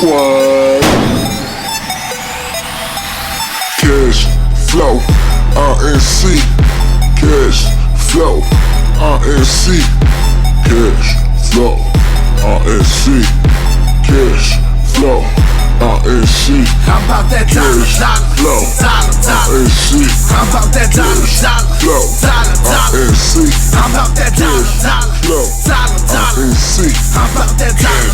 What? Cash flow, RNC. Cash flow, RNC. Cash flow, RNC. Cash flow, RNC. I'm about that dollar, flow, RNC. I'm about that dollar, flow, RNC. I'm about that dollar, flow, RNC. I'm about that dollar,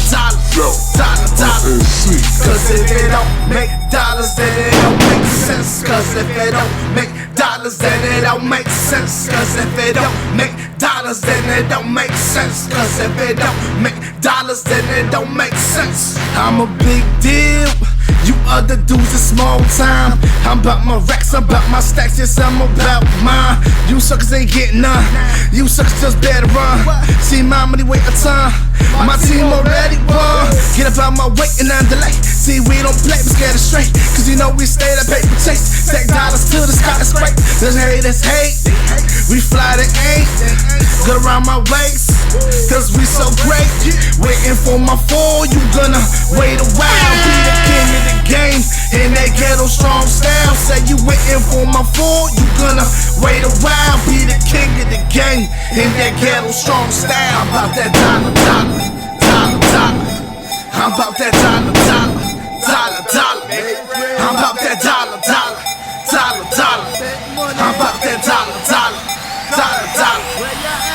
flow, RNC. RNC. Cause if it don't make dollars, then it don't make sense. Cause if it don't make dollars, then it don't make sense. Cause if it don't make dollars, then it don't make sense. Cause if it don't make dollars, then it don't make sense. I'm a big deal. You other dudes are small time. I'm about my racks, I'm about my stacks, yes, I'm about mine. You suckers ain't getting none. You suckers just better run. See my money wait a time. My team already won. Get up out my way and delay. See, we don't play, we scared it straight. Cause you know we stay the paper chase. Stack dollars to the sky, it's great. There's haters hate. We fly to 8. Good around my waist. Cause we so great. Waiting for my fall, you gonna wait a while. Be the king of the game in that ghetto strong style. Say you waiting for my fall, you gonna wait a while. Be the king of the game in that ghetto strong style. I'm about that dollar, dollar, dollar, dollar. I'm about that dollar, dollar, dollar, dollar. I'm about that dollar, dollar, dollar, dollar. I'm about that dollar, dollar, dollar, dollar.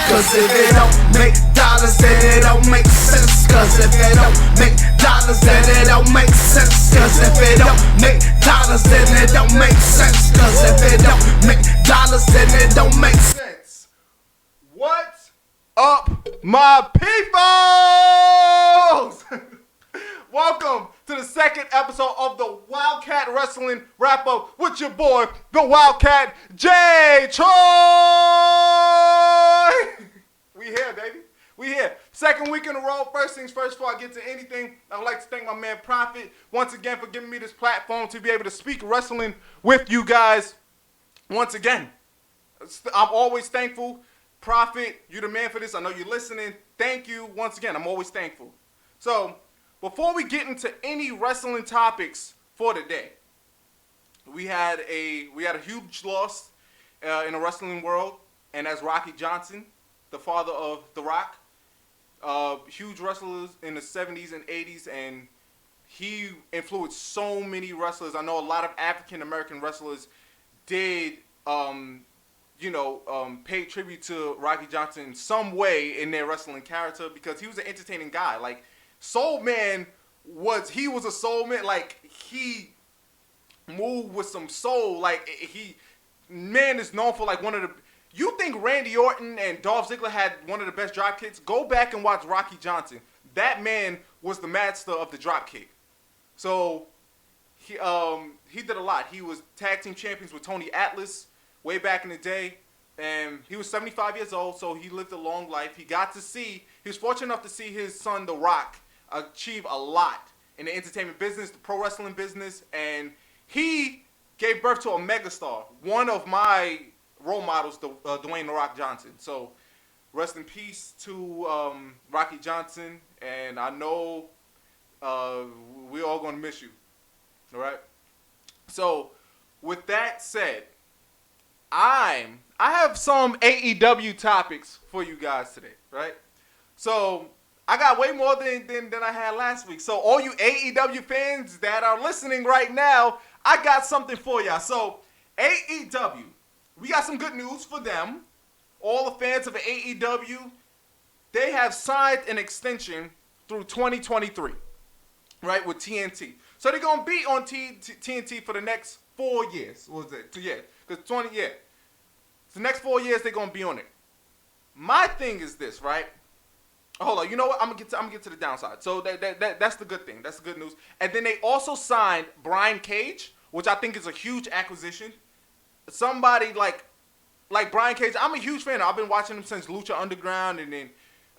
Cause if it don't make dollars, then it don't make sense. Cause if it don't make dollars, then it don't make sense. Cause if it don't make dollars, then it don't make sense. Cause if it don't make dollars, then it don't make sense. What's up, my peoples? Welcome to the second episode of the WildKat Wrestling Wrap-Up with your boy, the WildKat, J. Troy. We here, baby. We here. Second week in a row. First things first, before I get to anything, I would like to thank my man Prophet once again for giving me this platform to be able to speak wrestling with you guys once again. I'm always thankful. Prophet, you're the man for this. I know you're listening. Thank you once again. I'm always thankful. So, before we get into any wrestling topics for today, we had a huge loss in the wrestling world, and that's Rocky Johnson, the father of The Rock. Huge wrestlers in the 70s and 80s, and he influenced so many wrestlers. I know a lot of African American wrestlers did, pay tribute to Rocky Johnson in some way in their wrestling character, because he was an entertaining guy. Like, Soul Man was a soul man. Like, he moved with some soul. Like, man is known for like one of the. You think Randy Orton and Dolph Ziggler had one of the best drop kicks? Go back and watch Rocky Johnson. That man was the master of the drop kick. So he did a lot. He was tag team champions with Tony Atlas way back in the day, and he was 75 years old, so he lived a long life. He was fortunate enough to see his son, The Rock, achieve a lot in the entertainment business, the pro wrestling business, and he gave birth to a megastar. One of my role models, Dwayne The Rock Johnson. So rest in peace to Rocky Johnson, and I know we're all going to miss you. All right? So with that said, I have some AEW topics for you guys today, right? So I got way more than I had last week. So all you AEW fans that are listening right now, I got something for y'all. So AEW, we got some good news for them. All the fans of AEW, they have signed an extension through 2023, right, with TNT. So they're going to be on TNT for the next 4 years. What was it? 2 years. Because 20, yeah. The next 4 years, they're going to be on it. My thing is this, right? Hold on. You know what? I'm going to get to the downside. So that's the good thing. That's the good news. And then they also signed Brian Cage, which I think is a huge acquisition. Somebody like Brian Cage, I'm a huge fan. I've been watching him since Lucha Underground, and then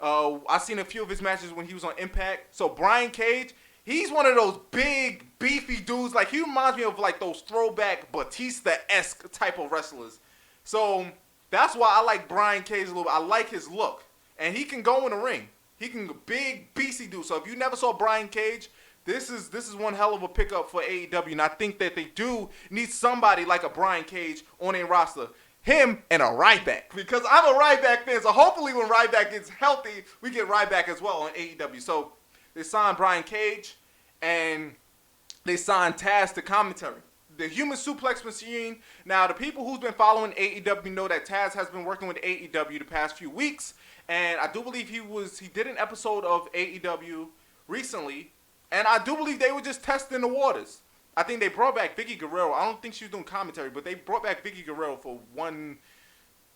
I've seen a few of his matches when he was on Impact. So Brian Cage, he's one of those big, beefy dudes. Like, he reminds me of like those throwback Batista-esque type of wrestlers. So that's why I like Brian Cage a little bit. I like his look, and he can go in the ring. He can big, beastie dude. So if you never saw Brian Cage, this is one hell of a pickup for AEW, and I think that they do need somebody like a Brian Cage on their roster. Him and a Ryback, because I'm a Ryback fan, so hopefully when Ryback gets healthy, we get Ryback as well on AEW. So they signed Brian Cage, and they signed Taz to commentary. The Human Suplex Machine. Now, the people who's been following AEW know that Taz has been working with AEW the past few weeks, and I do believe he did an episode of AEW recently, and I do believe they were just testing the waters. I think they brought back Vicky Guerrero. I don't think she was doing commentary, but they brought back Vicky Guerrero for one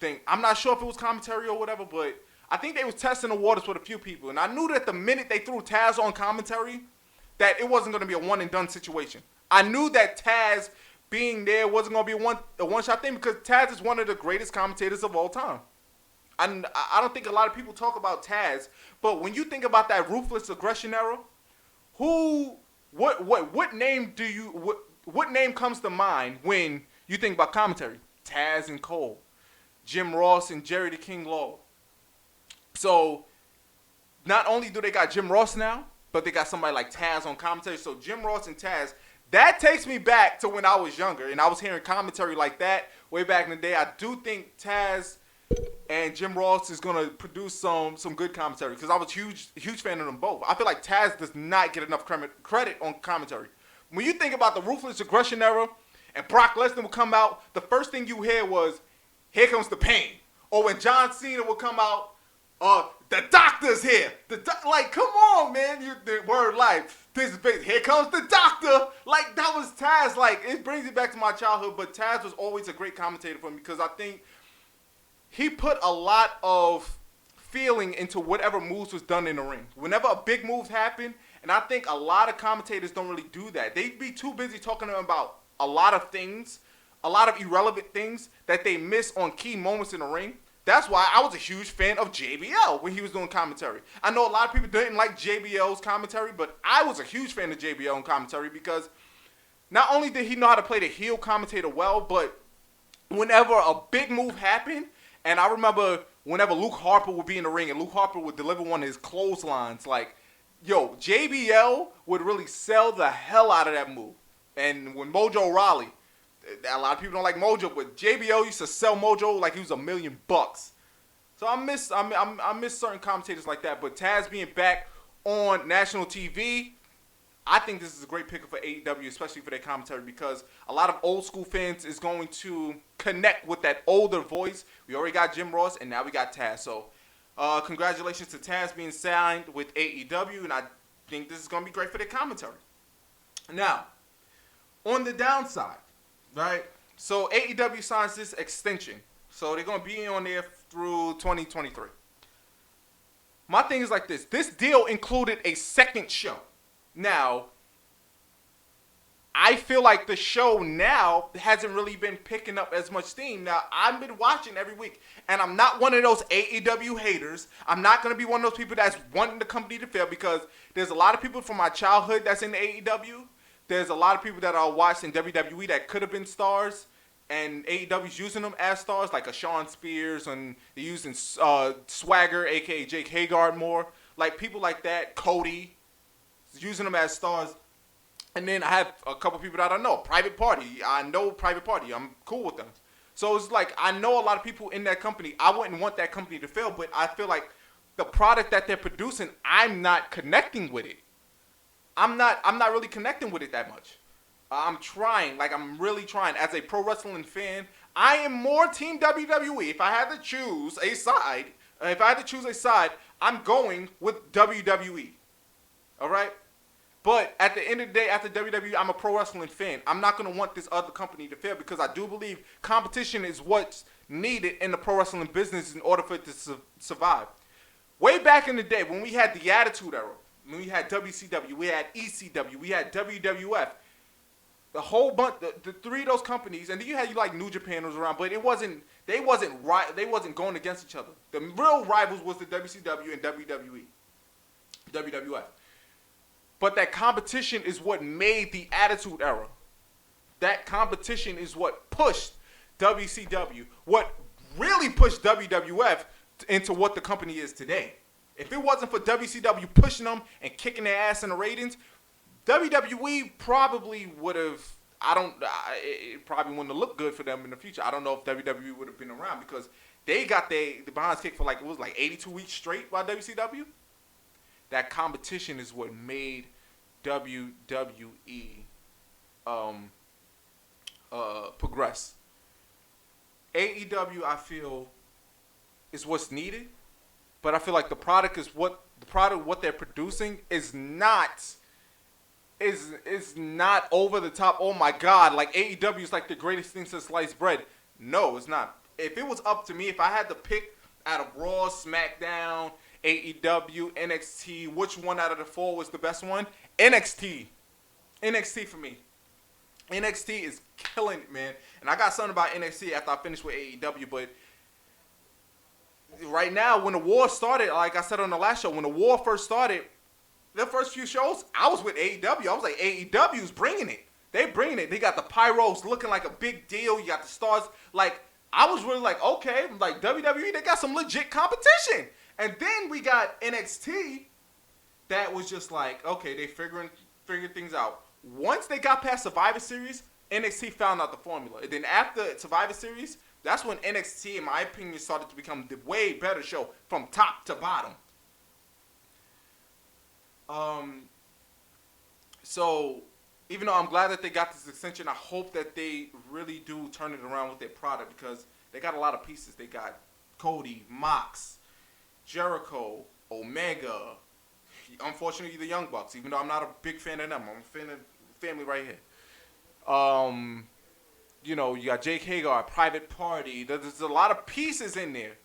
thing. I'm not sure if it was commentary or whatever, but I think they was testing the waters with a few people. And I knew that the minute they threw Taz on commentary, that it wasn't going to be a one-and-done situation. I knew that Taz being there wasn't going to be a one-shot thing because Taz is one of the greatest commentators of all time. I don't think a lot of people talk about Taz, but when you think about that ruthless aggression era, what name comes to mind when you think about commentary? Taz and Cole, Jim Ross and Jerry the King Lawler. So not only do they got Jim Ross now, but they got somebody like Taz on commentary. So Jim Ross and Taz, that takes me back to when I was younger and I was hearing commentary like that way back in the day. I do think Taz and Jim Ross is gonna produce some good commentary because I was huge fan of them both. I feel like Taz does not get enough credit on commentary. When you think about the ruthless aggression era and Brock Lesnar would come out, the first thing you hear was, "Here comes the pain." Or when John Cena would come out, "The doctor's here." Like, come on, man, the word life. This is big. Here comes the doctor. Like, that was Taz. Like, it brings it back to my childhood. But Taz was always a great commentator for me because I think he put a lot of feeling into whatever moves was done in the ring. Whenever a big move happened, and I think a lot of commentators don't really do that. They'd be too busy talking about a lot of things, a lot of irrelevant things that they miss on key moments in the ring. That's why I was a huge fan of JBL when he was doing commentary. I know a lot of people didn't like JBL's commentary, but I was a huge fan of JBL in commentary because not only did he know how to play the heel commentator well, but whenever a big move happened, and I remember whenever Luke Harper would be in the ring and Luke Harper would deliver one of his clotheslines, like, yo, JBL would really sell the hell out of that move. And when Mojo Rawley, a lot of people don't like Mojo, but JBL used to sell Mojo like he was $1 million. So I miss certain commentators like that. But Taz being back on national TV, I think this is a great pickup for AEW, especially for their commentary, because a lot of old school fans is going to connect with that older voice. We already got Jim Ross, and now we got Taz. So congratulations to Taz being signed with AEW, and I think this is going to be great for their commentary. Now, on the downside, right? So AEW signs this extension. So they're going to be on there through 2023. My thing is like this. This deal included a second show. Now, I feel like the show now hasn't really been picking up as much steam. Now, I've been watching every week, and I'm not one of those AEW haters. I'm not going to be one of those people that's wanting the company to fail, because there's a lot of people from my childhood that's in AEW. There's a lot of people that I watched in WWE that could have been stars, and AEW's using them as stars, like a Shawn Spears, and they're using Swagger, a.k.a. Jake Hagar more. Like, people like that, Cody, using them as stars. And then I have a couple people that I know. Private Party. I know Private Party. I'm cool with them. So it's like, I know a lot of people in that company. I wouldn't want that company to fail, but I feel like the product that they're producing, I'm not connecting with it. I'm not really connecting with it that much. I'm trying. Like, I'm really trying. As a pro wrestling fan, I am more Team WWE. If I had to choose a side, I'm going with WWE. All right? But at the end of the day, after WWE, I'm a pro wrestling fan. I'm not going to want this other company to fail, because I do believe competition is what's needed in the pro wrestling business in order for it to survive. Way back in the day, when we had the Attitude Era, when we had WCW, we had ECW, we had WWF, the whole bunch, the three of those companies, and then you had like New Japan was around, but they wasn't going against each other. The real rivals was the WCW and WWF. But that competition is what made the Attitude Era. That competition is what pushed WCW, what really pushed WWF into what the company is today. If it wasn't for WCW pushing them and kicking their ass in the ratings, WWE probably would have. It probably wouldn't have looked good for them in the future. I don't know if WWE would have been around because they got the behinds kicked for like, it was like 82 weeks straight by WCW. That competition is what made WWE progress. AEW, I feel, is what's needed, but I feel like the product what they're producing is not over the top. Oh my God, like AEW is like the greatest thing since sliced bread. No, it's not. If it was up to me, if I had to pick out of Raw, SmackDown, AEW, NXT, which one out of the four was the best one? NXT for me. NXT is killing it, man. And I got something about NXT after I finish with AEW, but right now, when the war started, like I said on the last show, when the war first started, the first few shows, I was with AEW. I was like, AEW's bringing it. They bringing it. They got the pyros looking like a big deal. You got the stars. Like, I was really like, okay, like WWE, they got some legit competition. And then we got NXT that was just like, okay, they figuring things out. Once they got past Survivor Series, NXT found out the formula. And then after Survivor Series, that's when NXT, in my opinion, started to become the way better show from top to bottom. So, even though I'm glad that they got this extension, I hope that they really do turn it around with their product because they got a lot of pieces. They got Cody, Mox, Jericho, Omega, unfortunately the Young Bucks, even though I'm not a big fan of them. I'm a fan of family right here. You know, you got Jake Hagar, Private Party. There's a lot of pieces in there,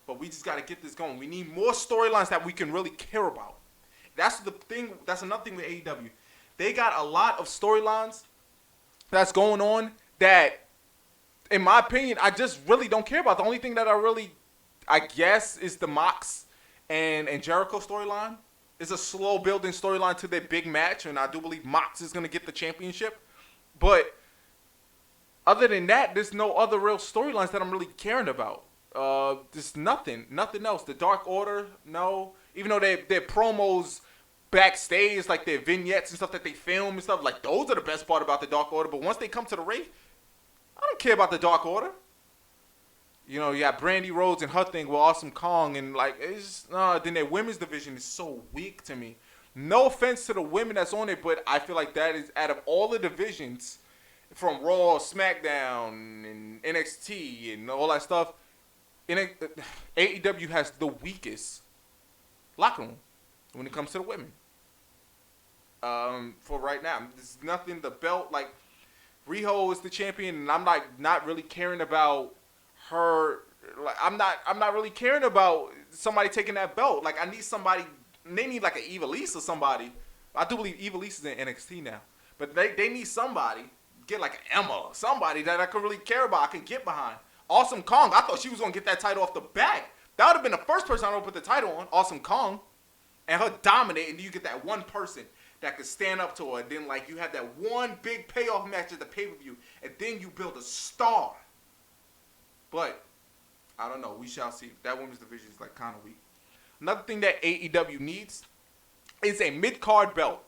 but we just got to get this going. We need more storylines that we can really care about. That's the thing. That's another thing with AEW. They got a lot of storylines that's going on that, in my opinion, I just really don't care about. The only thing that I guess, is the Mox and Jericho storyline. It's a slow building storyline to their big match, and I do believe Mox is going to get the championship. But other than that, there's no other real storylines that I'm really caring about. There's nothing else. The Dark Order, no. Even though their promos backstage, like their vignettes and stuff that they film and stuff, like those are the best part about the Dark Order. But once they come to the ring, I don't care about the Dark Order. You know, you got Brandy Rhodes and her thing with Awesome Kong, and like it's then their women's division is so weak to me. No offense to the women that's on it, but I feel like that is, out of all the divisions from Raw, SmackDown, and NXT and all that stuff, AEW has the weakest locker room when it comes to the women. For right now, there's nothing. The belt, like Riho is the champion, and I'm like not really caring about her. Like I'm not really caring about somebody taking that belt. Like I need somebody. They need like an Evilise or somebody. I do believe Evilise is in NXT now, but they need somebody. Get like an Emma or somebody that I can really care about. I can get behind. Awesome Kong. I thought she was gonna get that title off the bat. That would have been the first person I would put the title on. Awesome Kong, and her dominate, and you get that one person that could stand up to her. And then like you have that one big payoff match at the pay-per-view, and then you build a star. But I don't know. We shall see. That women's division is like kind of weak. Another thing that AEW needs is a mid-card belt.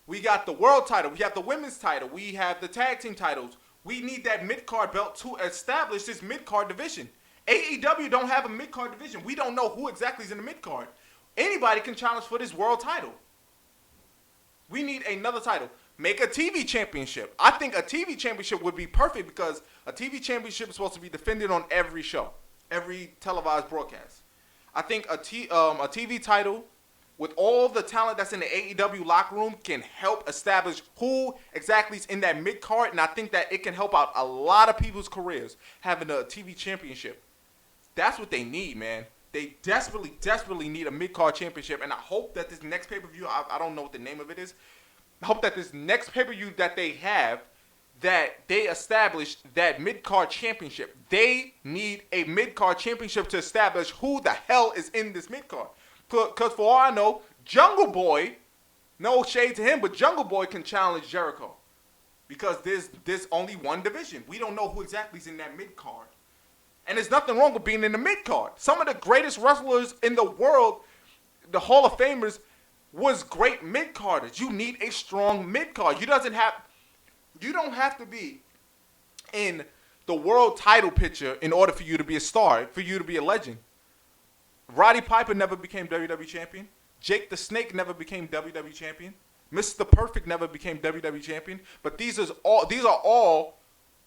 We got the world title. We have the women's title. We have the tag team titles. We need that mid-card belt to establish this mid-card division. AEW don't have a mid-card division. We don't know who exactly is in the mid-card. Anybody can challenge for this world title. We need another title. Make a TV championship. I think a TV championship would be perfect because a TV championship is supposed to be defended on every show, every televised broadcast. I think a TV title with all the talent that's in the AEW locker room can help establish who exactly is in that mid-card, and I think that it can help out a lot of people's careers having a TV championship. That's what they need, man. They desperately need a mid-card championship, and I hope that this next pay-per-view, I don't know what the name of it is, I hope that this next pay-per-view that they have, that they establish that mid-card championship. They need a mid-card championship to establish who the hell is in this mid-card. Because for all I know, Jungle Boy, no shade to him, but Jungle Boy can challenge Jericho. Because there's only one division. We don't know who exactly is in that mid-card. And there's nothing wrong with being in the mid-card. Some of the greatest wrestlers in the world, the Hall of Famers, was great mid-carders. You need a strong mid-card. You don't have to be in the world title picture in order for you to be a star, for you to be a legend. Roddy Piper never became WWE champion. Jake the Snake never became WWE champion. Mr. Perfect never became WWE champion. But these are all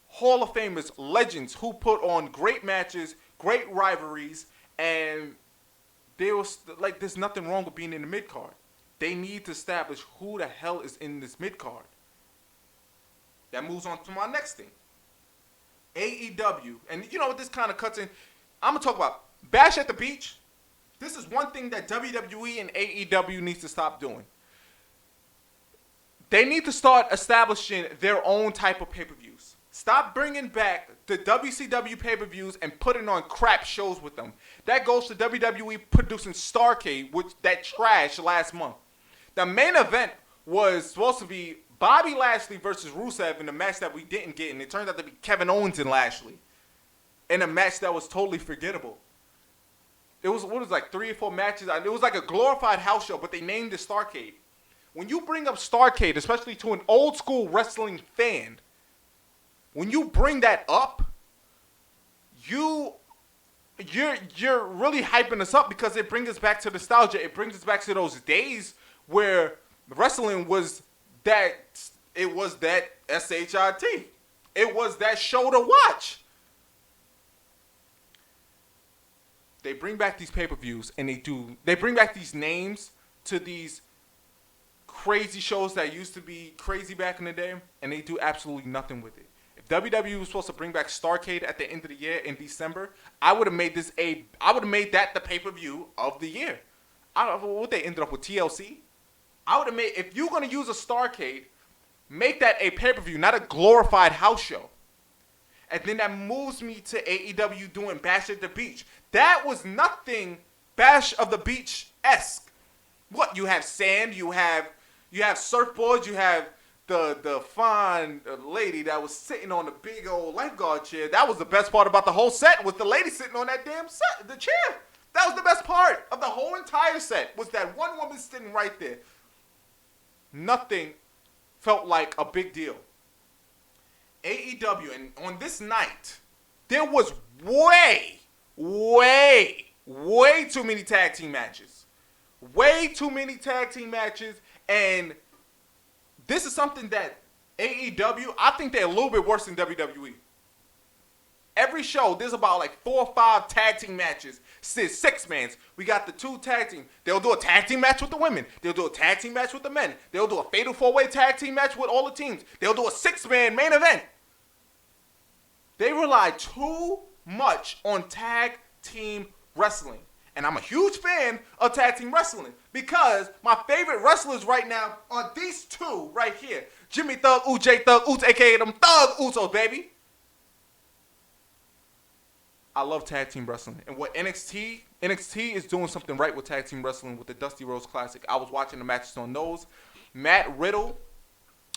Hall of Famers, legends who put on great matches, great rivalries, and there's nothing wrong with being in the mid card. They need to establish who the hell is in this mid card. That moves on to my next thing. AEW, and you know what this kind of cuts in? I'm gonna talk about Bash at the Beach. This is one thing that WWE and AEW needs to stop doing. They need to start establishing their own type of pay-per-views. Stop bringing back the WCW pay-per-views and putting on crap shows with them. That goes to WWE producing Starrcade, which that trash last month. The main event was supposed to be Bobby Lashley versus Rusev in a match that we didn't get, and it turned out to be Kevin Owens and Lashley in a match that was totally forgettable. It was like 3 or 4 matches. It was like a glorified house show, but they named it Starrcade. When you bring up Starrcade, especially to an old school wrestling fan, when you bring that up, you're really hyping us up because it brings us back to nostalgia. It brings us back to those days where wrestling was that SHIT. It was that show to watch. They bring back these pay-per-views and they bring back these names to these crazy shows that used to be crazy back in the day, and they do absolutely nothing with it. If WWE was supposed to bring back Starrcade at the end of the year in December, I would have made that the pay-per-view of the year. I don't know what they ended up with, TLC. I would have made, if you're gonna use a Starrcade, make that a pay-per-view, not a glorified house show. And then that moves me to AEW doing Bash at the Beach. That was nothing Bash of the Beach-esque. What, you have sand, you have surfboards, you have the fine lady that was sitting on the big old lifeguard chair. That was the best part about the whole set, was the lady sitting on that damn set, the chair. That was the best part of the whole entire set, was that one woman sitting right there. Nothing felt like a big deal. AEW, and on this night, there was way too many tag team matches. Way too many tag team matches, and this is something that AEW, I think they're a little bit worse than WWE. Every show, there's about like 4 or 5 tag team matches. 6-mans. We got the 2 tag team. They'll do a tag team match with the women. They'll do a tag team match with the men. They'll do a fatal 4-way tag team match with all the teams. They'll do a 6-man main event. They rely too much on tag team wrestling. And I'm a huge fan of tag team wrestling because my favorite wrestlers right now are these 2 right here. Jimmy Thug, J Thug, a.k.a. them Thug Usos, baby. I love tag team wrestling. And what NXT is doing something right with tag team wrestling with the Dusty Rhodes Classic. I was watching the matches on those. Matt Riddle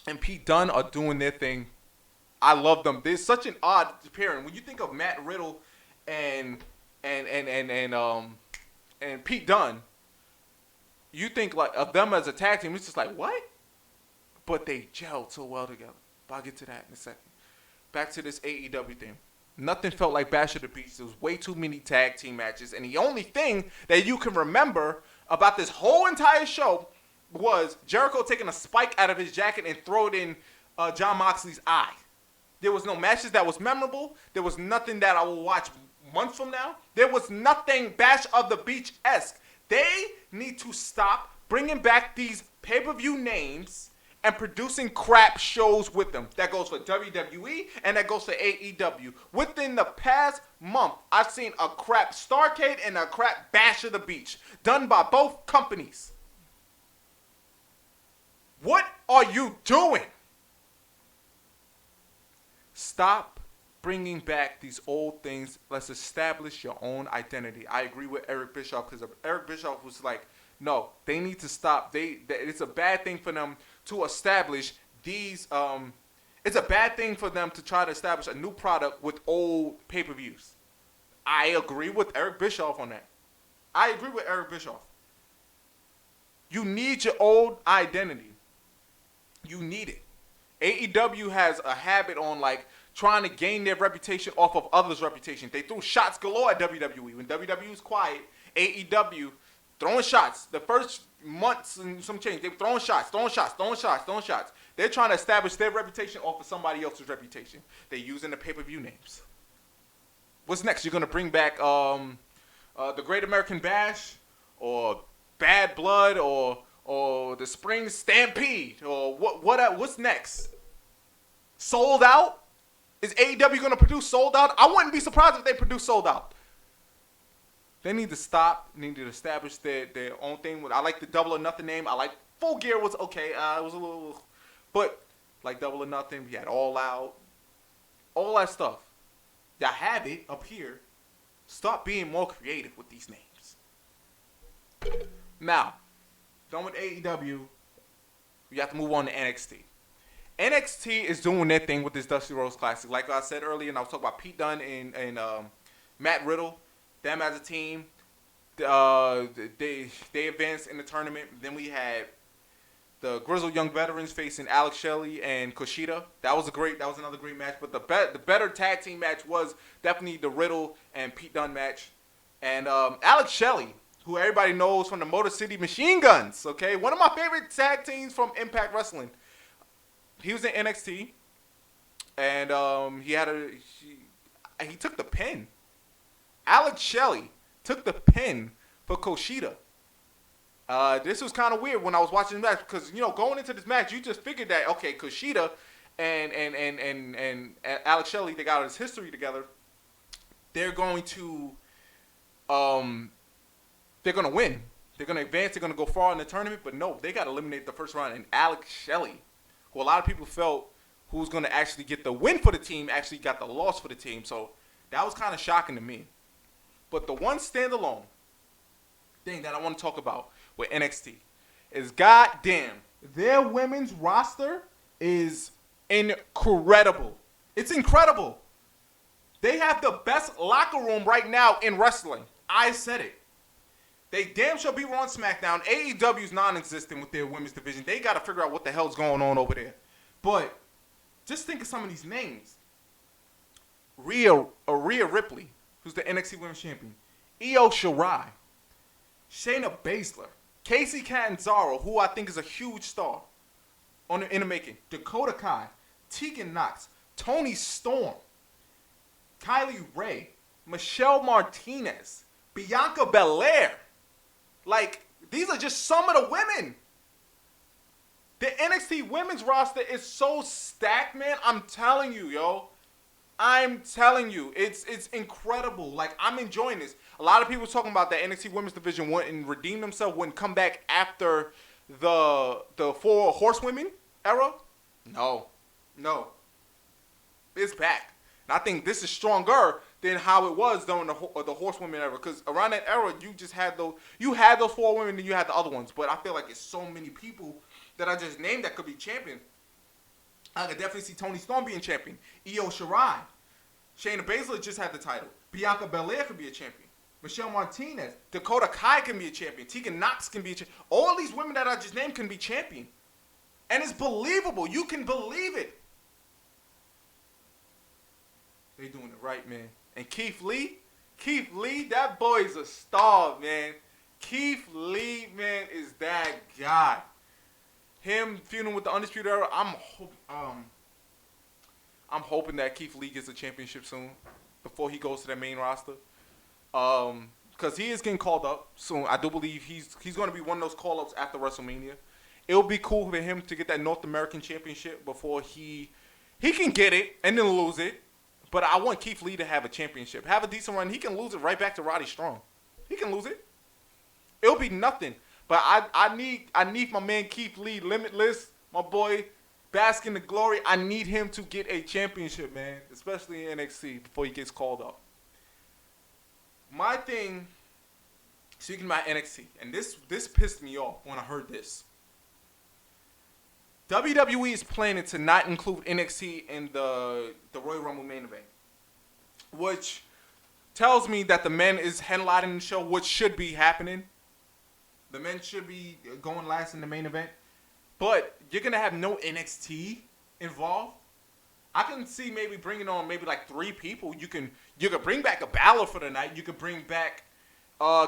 and Pete Dunne are doing their thing. I love them. There's such an odd pairing. When you think of Matt Riddle and Pete Dunne, you think like of them as a tag team. It's just like, what? But they gelled so well together. But I'll get to that in a second. Back to this AEW thing. Nothing felt like Bash at the Beach. There was way too many tag team matches. And the only thing that you can remember about this whole entire show was Jericho taking a spike out of his jacket and throw it in Jon Moxley's eye. There was no matches that was memorable. There was nothing that I will watch months from now. There was nothing Bash of the Beach-esque. They need to stop bringing back these pay-per-view names and producing crap shows with them. That goes for WWE and that goes for AEW. Within the past month, I've seen a crap Starrcade and a crap Bash of the Beach done by both companies. What are you doing? Stop bringing back these old things. Let's establish your own identity. I agree with Eric Bischoff because Eric Bischoff was like, no, they need to stop. It's a bad thing for them to establish these. It's a bad thing for them to try to establish a new product with old pay-per-views. I agree with Eric Bischoff on that. I agree with Eric Bischoff. You need your old identity. You need it. AEW has a habit on like trying to gain their reputation off of others' reputation. They threw shots galore at WWE. When WWE was quiet, AEW throwing shots. The first months and some change, they were throwing shots. They're trying to establish their reputation off of somebody else's reputation. They're using the pay-per-view names. What's next? You're gonna bring back the Great American Bash, or Bad Blood, or the Spring Stampede, or what's next? Sold Out? Is AEW going to produce Sold Out? I wouldn't be surprised if they produce Sold Out. They need to stop. They need to establish their own thing. I like the Double or Nothing name. I like Full Gear was okay. It was a little, but like Double or Nothing, we had All Out, all that stuff. Y'all have it up here. Stop being more creative with these names. Now, done with AEW. We have to move on to NXT. NXT is doing their thing with this Dusty Rhodes Classic. Like I said earlier, and I was talking about Pete Dunne and Matt Riddle. Them as a team, they advanced in the tournament. Then we had the Grizzled Young Veterans facing Alex Shelley and Kushida. That was another great match. But the better tag team match was definitely the Riddle and Pete Dunne match. And Alex Shelley, who everybody knows from the Motor City Machine Guns, okay? One of my favorite tag teams from Impact Wrestling. He was in NXT, and he took the pin. Alex Shelley took the pin for Kushida. This was kind of weird when I was watching the match, because, going into this match, you just figured that, okay, Kushida and Alex Shelley, they got his history together. They're going to win. They're going to advance. They're going to go far in the tournament. But no, they got eliminated the first round. And Alex Shelley, who a lot of people felt who was going to actually get the win for the team, actually got the loss for the team. So that was kind of shocking to me. But the one standalone thing that I want to talk about with NXT is, goddamn, their women's roster is incredible. It's incredible. They have the best locker room right now in wrestling. I said it. They damn sure be on SmackDown. AEW's non-existent with their women's division. They got to figure out what the hell's going on over there. But just think of some of these names. Rhea Ripley, who's the NXT Women's Champion. Io Shirai. Shayna Baszler. Casey Catanzaro, who I think is a huge star in the making. Dakota Kai. Tegan Knox. Toni Storm. Kylie Ray. Michelle Martinez. Bianca Belair. Like, these are just some of the women. The NXT women's roster is so stacked, man. I'm telling you, yo. I'm telling you. It's incredible. Like, I'm enjoying this. A lot of people talking about the NXT women's division wouldn't redeem themselves, wouldn't come back after the 4 horsewomen era. No. It's back. And I think this is stronger than how it was during the horsewomen era. Because around that era, you just had those 4 women, and you had the other ones. But I feel like it's so many people that I just named that could be champion. I could definitely see Toni Storm being champion. Io Shirai. Shayna Baszler just had the title. Bianca Belair could be a champion. Michelle Martinez. Dakota Kai can be a champion. Tegan Knox can be a champion. All these women that I just named can be champion. And it's believable. You can believe it. They doing it right, man. And Keith Lee, that boy is a star, man. Keith Lee, man, is that guy. Him feuding with the Undisputed Era, I'm hoping that Keith Lee gets a championship soon before he goes to the main roster. Because he is getting called up soon. I do believe he's going to be one of those call-ups after WrestleMania. It would be cool for him to get that North American Championship before he can get it and then lose it. But I want Keith Lee to have a championship. Have a decent run. He can lose it right back to Roddy Strong. He can lose it. It'll be nothing. But I need my man Keith Lee, Limitless, my boy, bask in the glory. I need him to get a championship, man. Especially in NXT before he gets called up. My thing, speaking about NXT, and this pissed me off when I heard this. WWE is planning to not include NXT in the Royal Rumble main event, which tells me that the men is headlining the show, which should be happening. The men should be going last in the main event. But you're going to have no NXT involved. I can see maybe bringing on maybe like 3 people. You can bring back a Balor for the night. You can bring back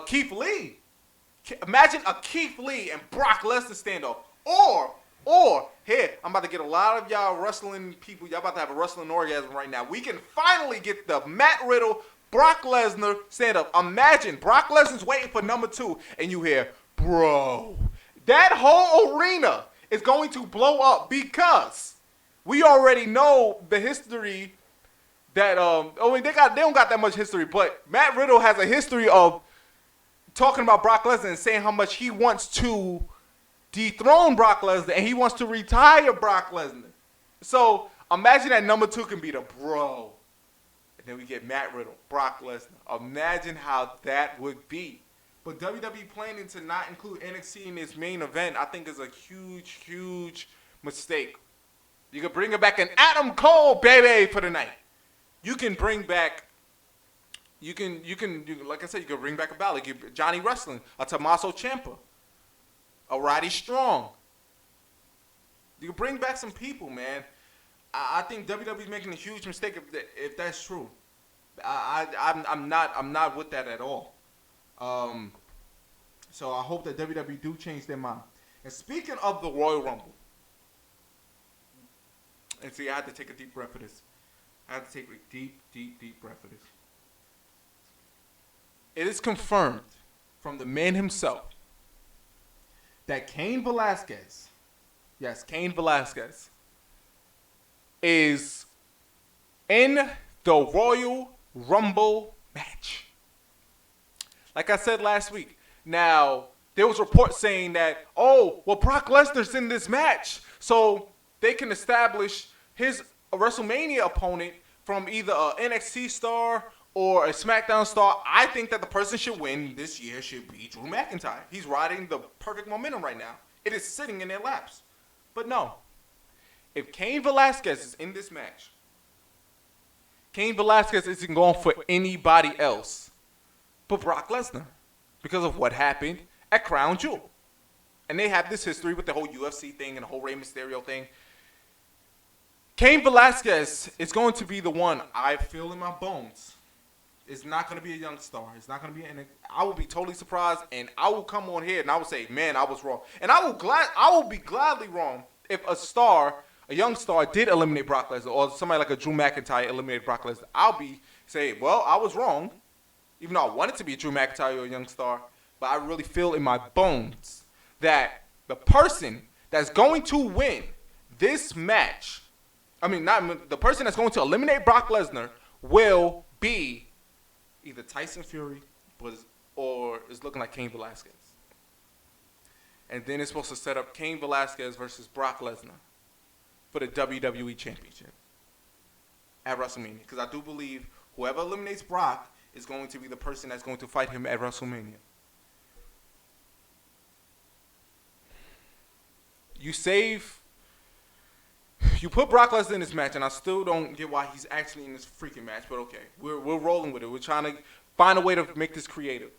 Keith Lee. Imagine a Keith Lee and Brock Lesnar standoff. Or, here, I'm about to get a lot of y'all wrestling people. Y'all about to have a wrestling orgasm right now. We can finally get the Matt Riddle, Brock Lesnar stand-up. Imagine Brock Lesnar's waiting for number 2, and you hear, bro. That whole arena is going to blow up because we already know the history that, they don't got that much history, but Matt Riddle has a history of talking about Brock Lesnar and saying how much he wants to dethrone Brock Lesnar and he wants to retire Brock Lesnar. So imagine that number 2 can be the bro. And then we get Matt Riddle, Brock Lesnar. Imagine how that would be. But WWE planning to not include NXT in its main event, I think is a huge, huge mistake. You can bring back an Adam Cole, baby, for the night. You can bring back, like I said, you can bring back a Balor, Johnny Wrestling, a Tommaso Ciampa, a Roddy Strong. You can bring back some people, man. I think WWE's making a huge mistake if that's true. I'm not with that at all. So I hope that WWE do change their mind. And speaking of the Royal Rumble, and see, I had to take a deep breath for this. I had to take a deep, deep, deep breath for this. It is confirmed from the man himself that Cain Velasquez, yes, Cain Velasquez, is in the Royal Rumble match. Like I said last week. Now, there was reports saying that, Brock Lesnar's in this match, so they can establish his WrestleMania opponent from either an NXT star or a SmackDown star. I think that the person should win this year should be Drew McIntyre. He's riding the perfect momentum right now. It is sitting in their laps. But no. If Cain Velasquez is in this match, Cain Velasquez isn't going for anybody else but Brock Lesnar because of what happened at Crown Jewel. And they have this history with the whole UFC thing and the whole Rey Mysterio thing. Cain Velasquez is going to be the one, I feel in my bones. It's not going to be a young star. It's not going to be I will be totally surprised, and I will come on here and I will say, man, I was wrong. And I will be gladly wrong if a young star did eliminate Brock Lesnar, or somebody like a Drew McIntyre eliminated Brock Lesnar. I'll be saying, well, I was wrong, even though I wanted to be Drew McIntyre or a young star, but I really feel in my bones that the person that's going to win this match, the person that's going to eliminate Brock Lesnar will be either Tyson Fury or is looking like Cain Velasquez. And then it's supposed to set up Cain Velasquez versus Brock Lesnar for the WWE Championship at WrestleMania. Because I do believe whoever eliminates Brock is going to be the person that's going to fight him at WrestleMania. You put Brock Lesnar in this match, and I still don't get why he's actually in this freaking match, but okay. We're rolling with it. We're trying to find a way to make this creative.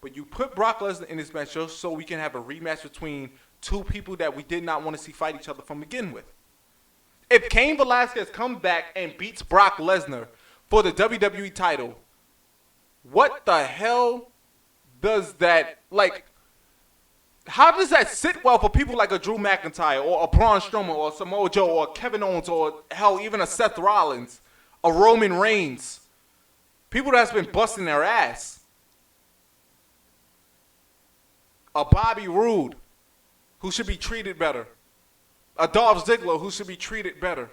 But you put Brock Lesnar in this match just so we can have a rematch between two people that we did not want to see fight each other from begin with. If Cain Velasquez comes back and beats Brock Lesnar for the WWE title, what the hell does that, how does that sit well for people like a Drew McIntyre or a Braun Strowman or a Samoa Joe or a Kevin Owens or hell, even a Seth Rollins, a Roman Reigns, people that's been busting their ass, a Bobby Roode who should be treated better, a Dolph Ziggler who should be treated better.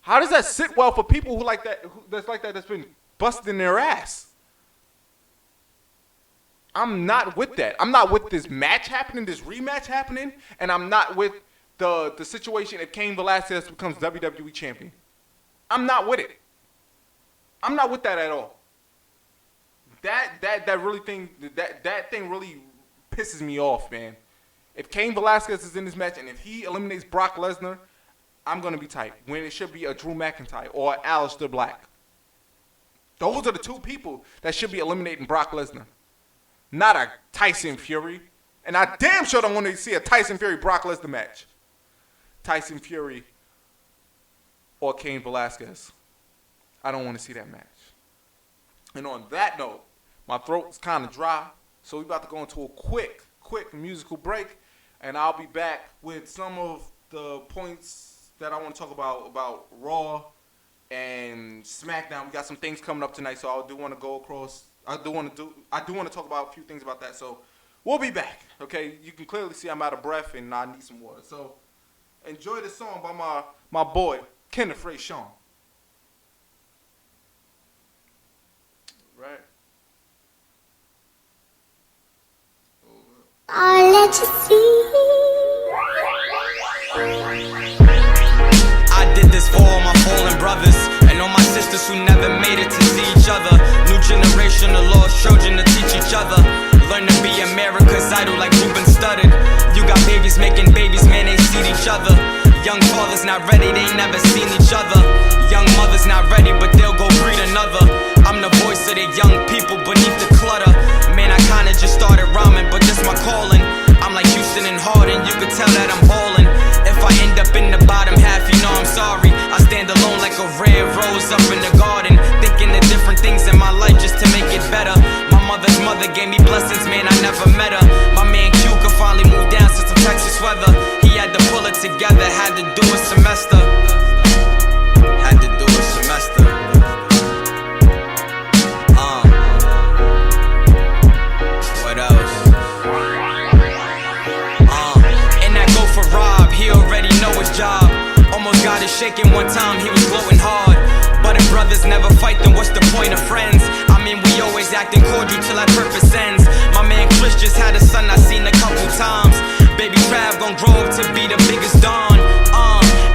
How does that sit well for people who like that, that's been busting their ass? I'm not with that. I'm not with this match happening, this rematch happening, and I'm not with the situation if Cain Velasquez becomes WWE champion. I'm not with it. I'm not with that at all. That thing really pisses me off, man. If Cain Velasquez is in this match and if he eliminates Brock Lesnar, I'm gonna be tight. When it should be a Drew McIntyre or Aleister Black. Those are the two people that should be eliminating Brock Lesnar. not a Tyson Fury. And I damn sure don't want to see a Tyson Fury Brock Lesnar match. Tyson Fury or Cain Velasquez. I don't want to see that match. And on that note, my throat's kind of dry, so we're about to go into a quick musical break, and I'll be back with some of the points that I want to talk about Raw and SmackDown. We got some things coming up tonight, so I do want to go across. I do want to talk about a few things about that. So we'll be back. Okay, you can clearly see I'm out of breath and I need some water. So enjoy this song by my boy Kenneth Ray Sean. Right. I'll let you see. I did this for all my fallen brothers and all my sisters who never made it to see each other. New generation of lost children to teach each other. Learn to be America's idol like Ruben studded. You got babies making babies, man, they see each other. Young fathers not ready, they never seen each other. Young mothers not ready, but they'll go breed another. I'm the voice of the young people beneath the clutter. Man, I kinda just started rhyming, but this my calling. I'm like Houston and Harden, you could tell that I'm ballin'. If I end up in the bottom half, you know I'm sorry. I stand alone like a red rose up in the garden, thinking of different things in my life just to make it better. My mother's mother gave me blessings, man, I never met her. My man Q could finally move down since some Texas weather. He had to pull it together, had to do a semester. Had to do a semester. What else? And that go for Rob, he already know his job. Almost got it shaking one time, he was glowing hard. But if brothers never fight, then what's the point of friends? I mean, we always acting cordial till our purpose ends. My man Chris just had a son I seen a couple times. Baby Trav gon' grow up to be the biggest Don.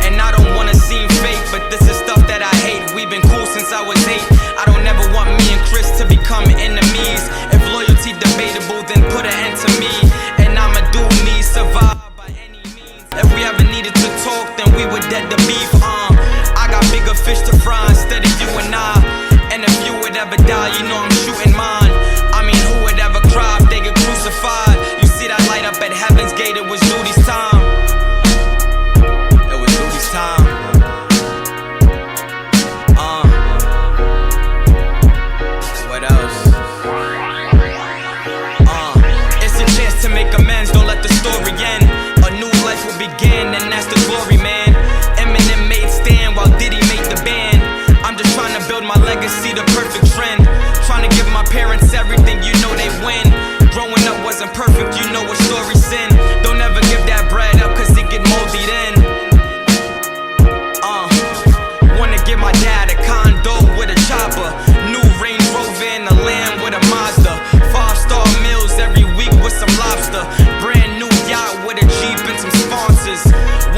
And I don't wanna seem fake, but this is stuff that I hate. We've been cool since I was 8. I don't ever want me and Chris to become enemies. If loyalty debatable, then put an end to me. And I'ma do me, survive by any means. If we ever needed to talk, then we were dead to beef. I got bigger fish to fry instead of you and I. And if you would ever die, you know I'm shooting mine. I mean, who would ever cry if they get crucified? You see that light up at Heaven's Gate, it was Duty's time. It was Duty's time. What else? It's a chance to make amends, don't let the story end. A new life will begin, and that's the glory, man. Eminem made stand while Diddy made the band. I'm just trying to build my legacy, the perfect trend. Trying to give my parents everything, you know they win. Growing up wasn't perfect, you know what story sin. Don't ever give that bread up, cause it get moldy then. Wanna give my dad a condo with a chopper. New Range Rover and a Lamb with a Mazda. 5-star meals every week with some lobster. Brand new yacht with a Jeep and some sponsors.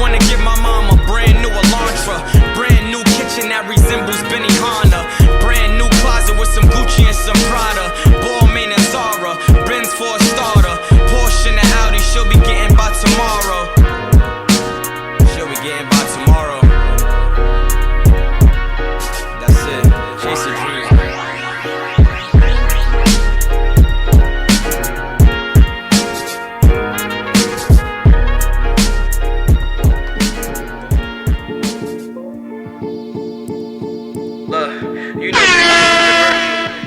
Wanna give my mom a brand new Elantra. Brand new kitchen that resembles Benihana. Brand new closet with some Gucci and some Prada. Balmain and Zara, Benz for a starter. Porsche and an Audi, she'll be getting by tomorrow. She'll be getting by tomorrow. That's it, chase a dream. You know,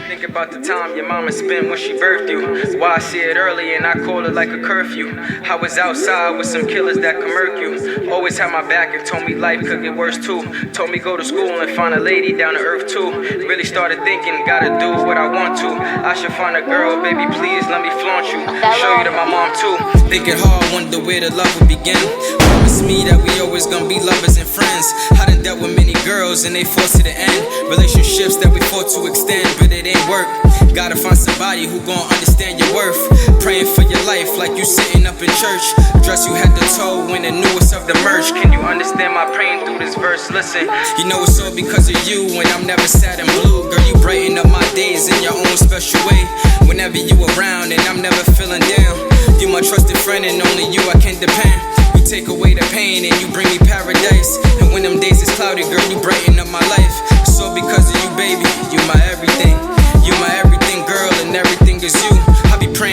think about the time your mama spent when she birthed you. Why I see it early and I call it like a curfew. I was outside with some killers that could murk you. Always had my back and told me life could get worse too. Told me go to school and find a lady down to earth too. Really started thinking, gotta do what I want to. I should find a girl, baby please let me flaunt you. Show you to my mom too. Thinking hard, wonder where the love would begin. Promise me that we always gonna be lovers and friends. I done dealt with many girls and they fought to the end. Relationships that we fought to extend, but it ain't work. Gotta find somebody who gon' understand your worth. Praying for your life like you sitting up in church. Dress you had to toe when the newest of the merch. Can you understand my pain through this verse? Listen, you know it's all because of you and I'm never sad and blue. Girl, you brighten up my days in your own special way. Whenever you around and I'm never feeling down. You my trusted friend and only you I can depend. You take away the pain and you bring me paradise. And when them days is cloudy, girl, you brighten up my life. It's all because of you, baby. You my everything. You my everything, girl, and everything is you. I be praying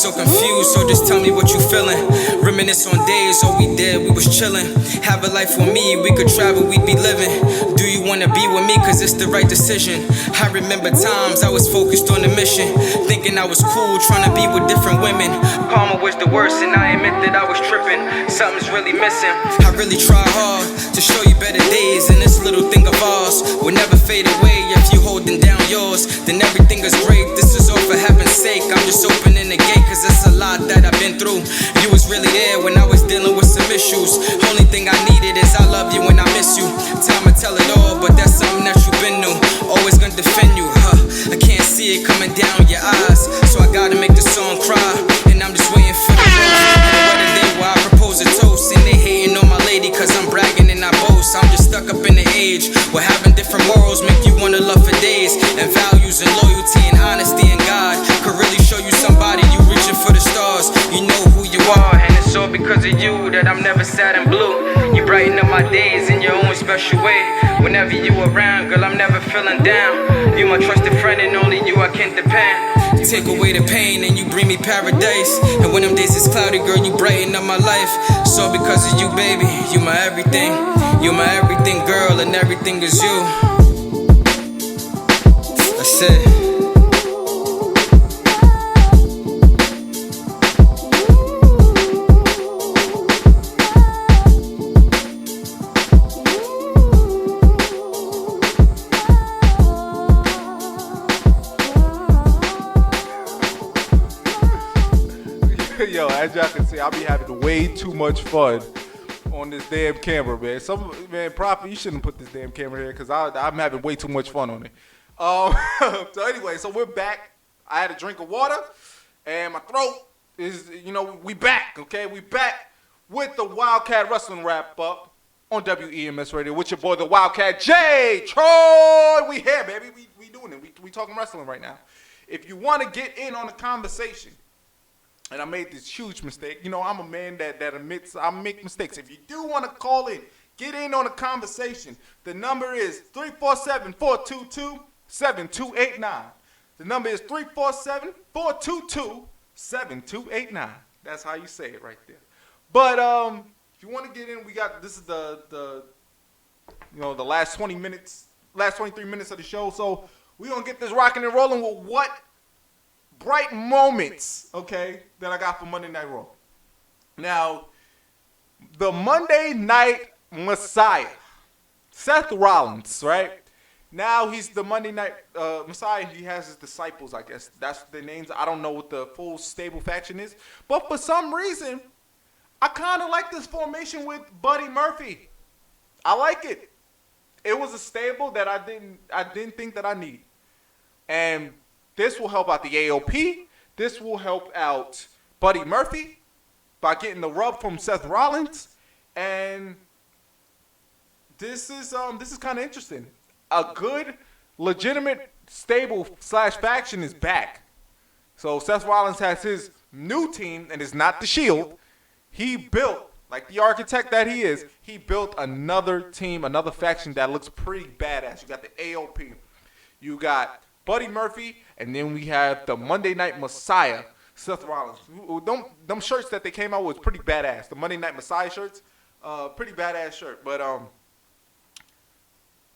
so confused, so just tell me what you feeling. Reminisce on days, all we did, we was chilling. Have a life with me, we could travel, we'd be living. Do you wanna be with me, cause it's the right decision. I remember times I was focused on the mission, thinking I was cool, trying to be with different women. Karma was the worst, and I admit that I was tripping. Something's really missing. I really try hard to show you better days, and this little thing of ours will never fade away. If you holding down yours, then everything is great. This is all for heaven's sake. I'm just opening the gate, cause it's a lot that I've been through. You was really there when I was dealing with some issues. Only thing I needed is I love you and I miss you. Time to tell it all, but that's something that you've been new. Always gonna defend you, I can't see it coming down your eyes, so I gotta make the song cry. And I'm just waiting for the rose and the wedding day where I propose a toast. And they hating on my lady cause I'm bragging and I boast. I'm just stuck up in the age where having different morals make you wanna love for days. And values and loyalty and honesty and God could really show you somebody. You reaching for the stars, you know who you are. And it's all because of you that I'm never sad and blue. You brighten up my days in your own special way. Whenever you around, girl, I'm never feeling down. You my trusted friend and only you I can depend. You take away the pain and you bring me paradise. And when them days is cloudy, girl, you brighten up my life. It's all because of you, baby. You my everything. You my everything, girl, and everything is you. That's it. Yo, as y'all can see, I be having way too much fun on this damn camera, man. Man, Prophet, you shouldn't put this damn camera here because I'm having way too much fun on it. So anyway, so we're back. I had a drink of water, and my throat is, we back, okay? We back with the WildKat Wrestling Wrap-Up on WEMS Radio with your boy, the WildKat J. Troy. We here, baby. We doing it. We talking wrestling right now. If you want to get in on the conversation, and I made this huge mistake. I'm a man that admits I make mistakes. If you do want to call in, get in on a conversation. The number is 347-422-7289. The number is 347-422-7289. That's how you say it right there. But if you want to get in, this is the last 23 minutes of the show. So we're going to get this rocking and rolling with what bright moments, okay, that I got for Monday Night Raw. Now, the Monday Night Messiah, Seth Rollins, right? Now he's the Monday Night Messiah. He has his disciples, I guess. That's their names. I don't know what the full stable faction is. But for some reason, I kind of like this formation with Buddy Murphy. I like it. It was a stable that I didn't think that I need. And this will help out the AOP. This will help out Buddy Murphy by getting the rub from Seth Rollins. And this is kind of interesting. A good, legitimate stable / faction is back. So Seth Rollins has his new team, and it's not the Shield. He built, like the architect that he is, he built another team, another faction that looks pretty badass. You got the AOP. You got Buddy Murphy, and then we have the Monday Night Messiah, Seth Rollins. Them shirts that they came out with was pretty badass. The Monday Night Messiah shirts, pretty badass shirt. But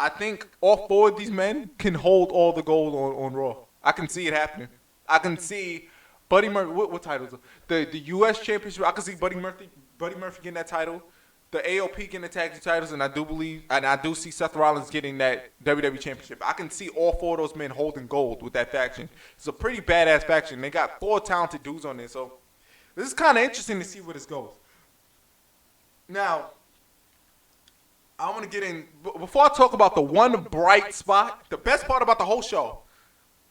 I think all four of these men can hold all the gold on Raw. I can see it happening. I can see Buddy Murphy. What titles? The U.S. Championship. I can see Buddy Murphy getting that title. The AOP getting the tag team titles, and I do see Seth Rollins getting that WWE Championship. I can see all four of those men holding gold with that faction. It's a pretty badass faction. They got 4 talented dudes on there, so this is kind of interesting to see where this goes. Now, I want to get in before I talk about the one bright spot. The best part about the whole show.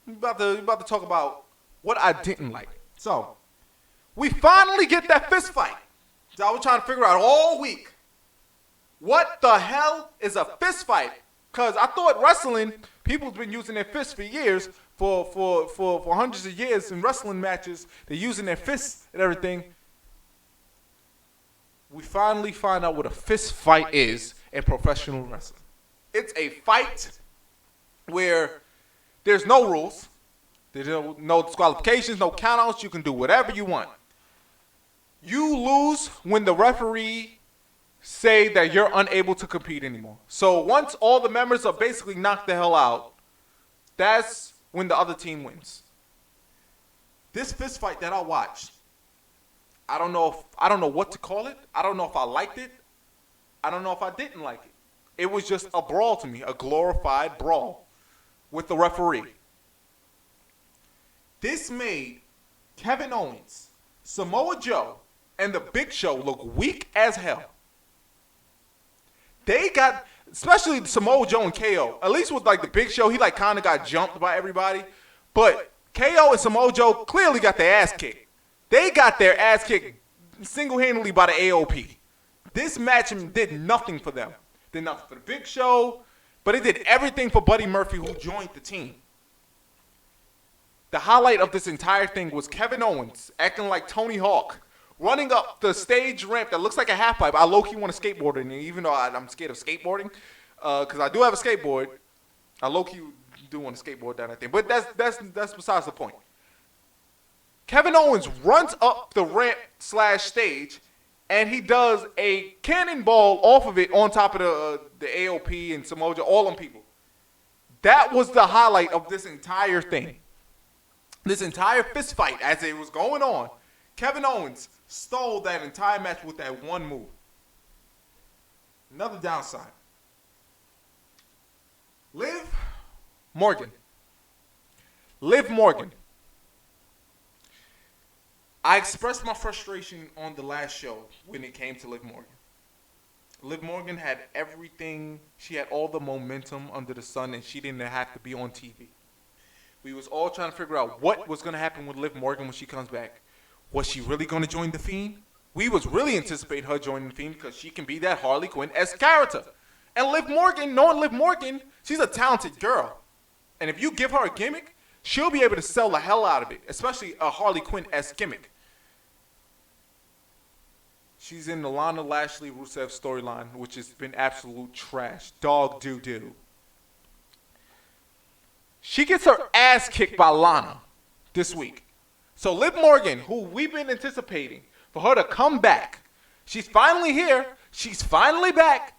I'm about to talk about what I didn't like. So, we finally get that fist fight. So I was trying to figure out all week, what the hell is a fist fight? Because I thought wrestling, people's been using their fists for years, for hundreds of years in wrestling matches. They're using their fists and everything. We finally find out what a fist fight is in professional wrestling. It's a fight where there's no rules. There's no disqualifications, no countouts. You can do whatever you want. You lose when the referee say that you're unable to compete anymore. So once all the members are basically knocked the hell out, that's when the other team wins. This fist fight that I watched, I don't know what to call it. I don't know if I liked it. I don't know if I didn't like it. It was just a brawl to me, a glorified brawl with the referee. This made Kevin Owens, Samoa Joe, and the Big Show look weak as hell. They got, especially Samoa Joe and KO, at least with like the Big Show, he like kind of got jumped by everybody. But KO and Samoa Joe clearly got their ass kicked. They got their ass kicked single-handedly by the AOP. This match did nothing for them. Did nothing for the Big Show, but it did everything for Buddy Murphy, who joined the team. The highlight of this entire thing was Kevin Owens acting like Tony Hawk, running up the stage ramp that looks like a half pipe. I low-key want to skateboard in it, even though I'm scared of skateboarding, because I do have a skateboard. I low-key do want to skateboard down that thing, but that's besides the point. Kevin Owens runs up the ramp / stage, and he does a cannonball off of it on top of the AOP and Samoa Joe, all them people. That was the highlight of this entire thing. This entire fist fight, as it was going on, Kevin Owens stole that entire match with that one move. Another downside. Liv Morgan. I expressed my frustration on the last show when it came to Liv Morgan. Liv Morgan had everything. She had all the momentum under the sun, and she didn't have to be on TV. We was all trying to figure out what was going to happen with Liv Morgan when she comes back. Was she really going to join The Fiend? We was really anticipating her joining The Fiend because she can be that Harley Quinn-esque character. And Liv Morgan, knowing Liv Morgan, she's a talented girl. And if you give her a gimmick, she'll be able to sell the hell out of it, especially a Harley Quinn-esque gimmick. She's in the Lana Lashley Rusev storyline, which has been absolute trash. Dog doo-doo. She gets her ass kicked by Lana this week. So Liv Morgan, who we've been anticipating for her to come back, she's finally here. She's finally back.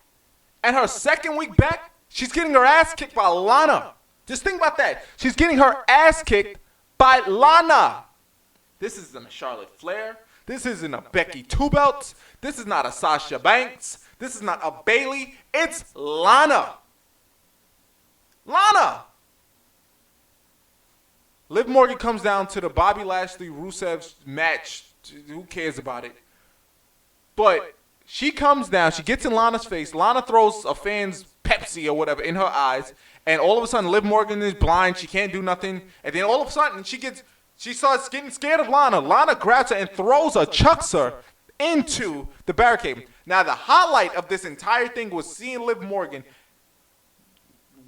And her second week back, she's getting her ass kicked by Lana. Just think about that. She's getting her ass kicked by Lana. This isn't a Charlotte Flair. This isn't a Becky Two Belts. This is not a Sasha Banks. This is not a Bayley. It's Lana. Lana. Liv Morgan comes down to the Bobby Lashley Rusev match. Who cares about it? But she comes down. She gets in Lana's face. Lana throws a fan's Pepsi or whatever in her eyes. And all of a sudden, Liv Morgan is blind. She can't do nothing. And then all of a sudden, she starts getting scared of Lana. Lana grabs her and throws her, chucks her into the barricade. Now, the highlight of this entire thing was seeing Liv Morgan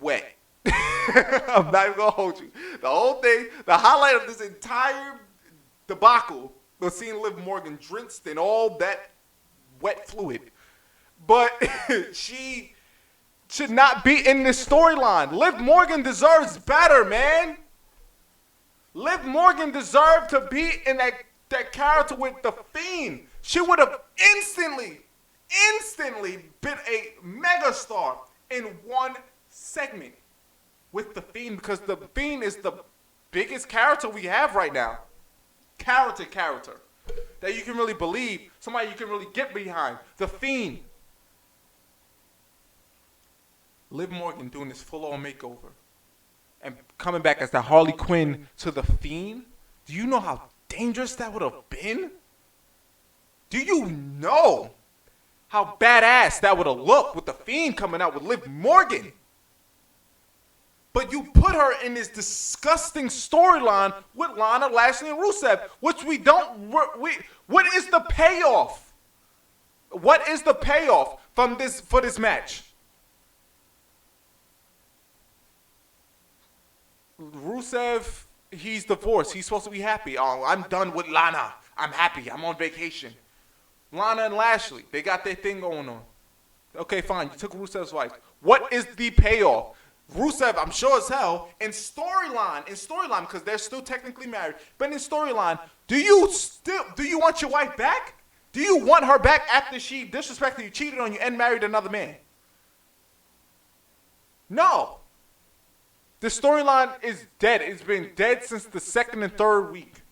wet. I'm not even going to hold you. The whole thing, the highlight of this entire debacle was seeing Liv Morgan drenched in all that wet fluid. But she should not be in this storyline. Liv Morgan deserves better, man. Liv Morgan deserved to be in that character with The Fiend. She would have instantly been a megastar in one segment with The Fiend, because The Fiend is the biggest character we have right now. Character. That you can really believe. Somebody you can really get behind. The Fiend. Liv Morgan doing this full-on makeover and coming back as the Harley Quinn to The Fiend. Do you know how dangerous that would have been? Do you know how badass that would have looked with The Fiend coming out with Liv Morgan? But you put her in this disgusting storyline with Lana, Lashley, and Rusev, which we don't. What is the payoff? What is the payoff from this for this match? Rusev, he's divorced. He's supposed to be happy. Oh, I'm done with Lana. I'm happy. I'm on vacation. Lana and Lashley, they got their thing going on. Okay, fine. You took Rusev's wife. What is the payoff? Rusev, I'm sure as hell, in storyline, because they're still technically married, but in storyline, do you want your wife back? Do you want her back after she disrespected you, cheated on you, and married another man? No. The storyline is dead. It's been dead since the second and third week.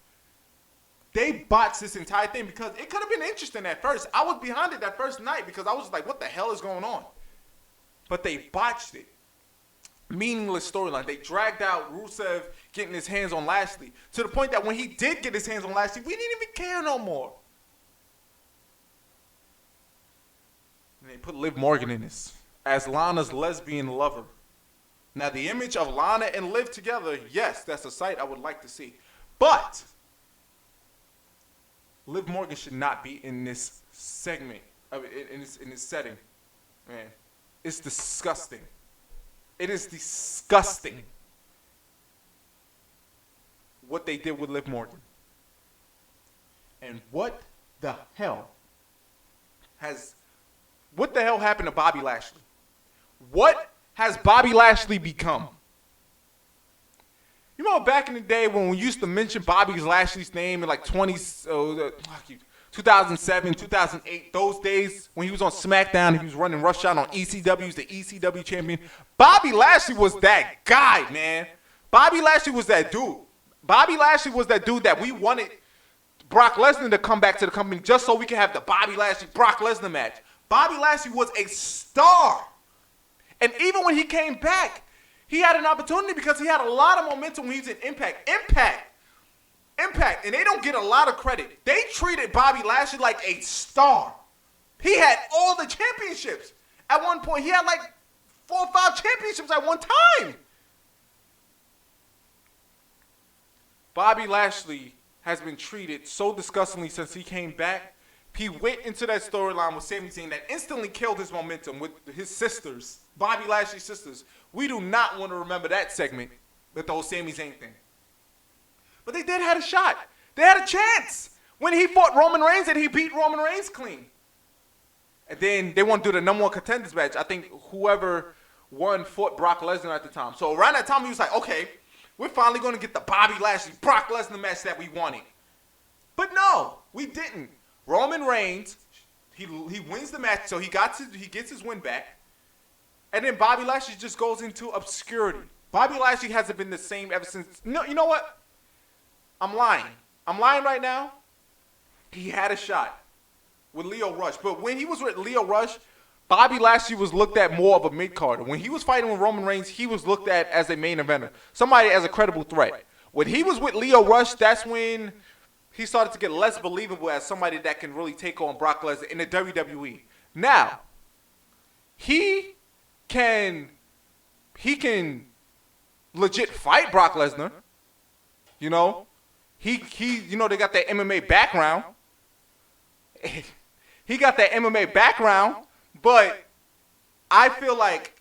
They botched this entire thing because it could have been interesting at first. I was behind it that first night because I was like, what the hell is going on? But they botched it. Meaningless storyline. They dragged out Rusev getting his hands on Lashley to the point that when he did get his hands on Lashley, we didn't even care no more. And they put Liv Morgan in this as Lana's lesbian lover. Now, the image of Lana and Liv together, yes, that's a sight I would like to see. But Liv Morgan should not be in this segment, in this setting. Man, it's disgusting. It is disgusting what they did with Liv Morgan. And what the hell happened to Bobby Lashley? What has Bobby Lashley become? You know, back in the day when we used to mention Bobby Lashley's name in like 2007, 2008, those days when he was on SmackDown, he was running Rush Hour on ECW, he was the ECW champion. Bobby Lashley was that guy, man. Bobby Lashley was that dude. Bobby Lashley was that dude that we wanted Brock Lesnar to come back to the company just so we can have the Bobby Lashley-Brock Lesnar match. Bobby Lashley was a star. And even when he came back, he had an opportunity because he had a lot of momentum when he was in Impact. Impact, and they don't get a lot of credit. They treated Bobby Lashley like a star. He had all the championships. At one point, he had like 4 or 5 championships at one time. Bobby Lashley has been treated so disgustingly since he came back. He went into that storyline with Sami Zayn that instantly killed his momentum with his sisters, Bobby Lashley's sisters. We do not want to remember that segment with the whole Sami Zayn thing. But they did have a shot. They had a chance when he fought Roman Reigns and he beat Roman Reigns clean. And then they want to do the number one contenders match. I think whoever won fought Brock Lesnar at the time. So around that time, he was like, okay, we're finally going to get the Bobby Lashley-Brock Lesnar match that we wanted. But no, we didn't. Roman Reigns, he wins the match, so he gets his win back. And then Bobby Lashley just goes into obscurity. Bobby Lashley hasn't been the same ever since. No, you know what? I'm lying right now. He had a shot with Lio Rush. But when he was with Lio Rush, Bobby Lashley was looked at more of a mid-carder. When he was fighting with Roman Reigns, he was looked at as a main eventer. Somebody as a credible threat. When he was with Lio Rush, that's when he started to get less believable as somebody that can really take on Brock Lesnar in the WWE. Now, he can legit fight Brock Lesnar. You know, they got that MMA background. He got that MMA background, but I feel like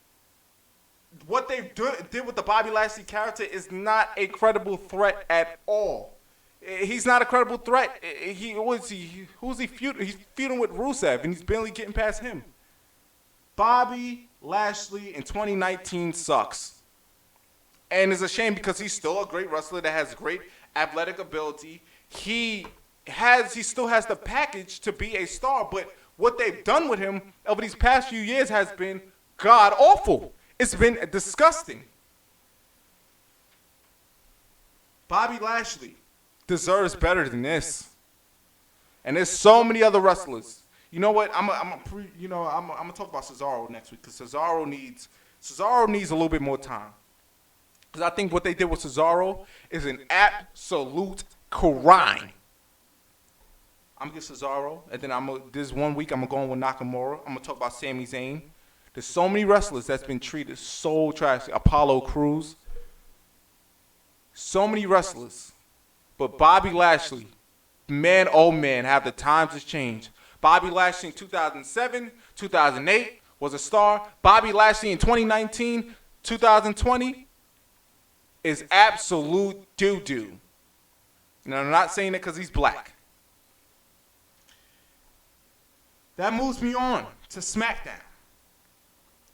what they did with the Bobby Lashley character is not a credible threat at all. He's not a credible threat. Who's he feuding? He's feuding with Rusev, and he's barely getting past him. Bobby Lashley in 2019 sucks. And it's a shame because he's still a great wrestler that has great athletic ability. He still has the package to be a star, but what they've done with him over these past few years has been god awful. It's been disgusting. Bobby Lashley deserves better than this. And there's so many other wrestlers. You know what? I'm gonna talk about Cesaro next week because Cesaro needs a little bit more time. Because I think what they did with Cesaro is an absolute crime. I'm gonna get Cesaro, and then this 1 week I'm gonna go on with Nakamura. I'm gonna talk about Sami Zayn. There's so many wrestlers that's been treated so trash. Apollo Crews. So many wrestlers. But Bobby Lashley, man, oh man, have the times has changed. Bobby Lashley in 2007, 2008 was a star. Bobby Lashley in 2019, 2020 is absolute doo-doo. And I'm not saying it because he's black. That moves me on to SmackDown.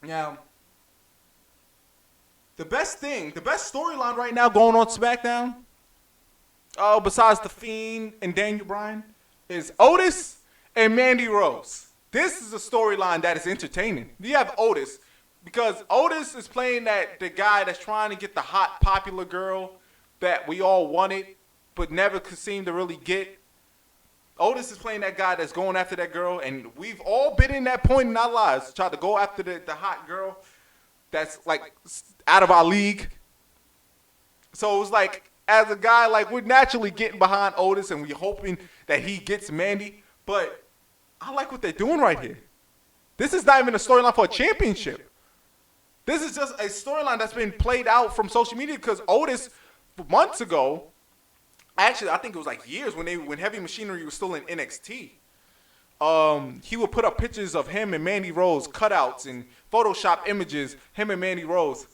Now, the best storyline right now going on SmackDown, besides The Fiend and Daniel Bryan, is Otis and Mandy Rose. This is a storyline that is entertaining. You have Otis, because Otis is playing the guy that's trying to get the hot, popular girl that we all wanted, but never could seem to really get. Otis is playing that guy that's going after that girl, and we've all been in that point in our lives, tried to go after the hot girl that's like out of our league. So it was like, as a guy, like, we're naturally getting behind Otis, and we're hoping that he gets Mandy. But I like what they're doing right here. This is not even a storyline for a championship. This is just a storyline that's been played out from social media, because Otis, months ago, actually, I think it was like years when Heavy Machinery was still in NXT. He would put up pictures of him and Mandy Rose, cutouts and Photoshop images, him and Mandy Rose.